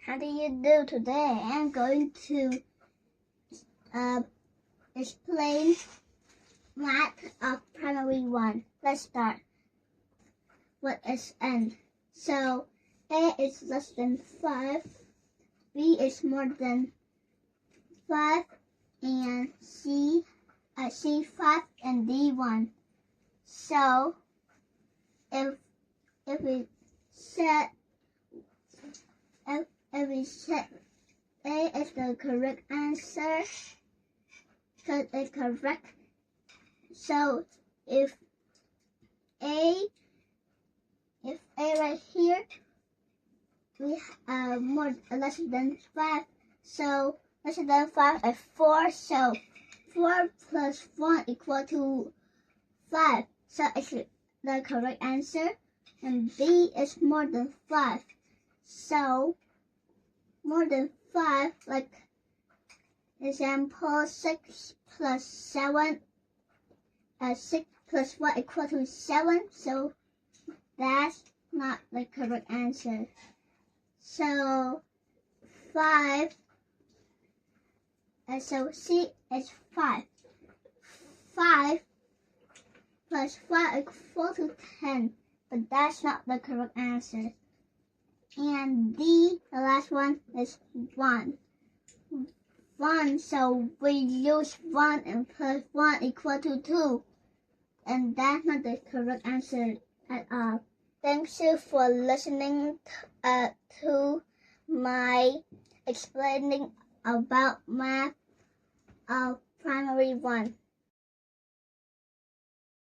How do you do today? I'm going to explain math of primary 1. Let's start. What is n? So a is less than 5, b is more than 5, and c 5 and d 1. So if we set A is the correct answer, because it's correct. So if A right here, we less than 5. So less than 5 is 4. So 4 plus 1 equal to 5. So it's the correct answer. And B is more than 5. So more than 5, like example 6 plus 7, 6 plus 1 equal to 7. So that's not the correct answer. So 5, so C is 5. 5 plus 5 equal to 10, but that's not the correct answer. And D, the last one, is 1. 1, so we use 1 and plus 1 equal to 2. And that's not the correct answer at all. Thank you for listening to my explaining about math of primary 1.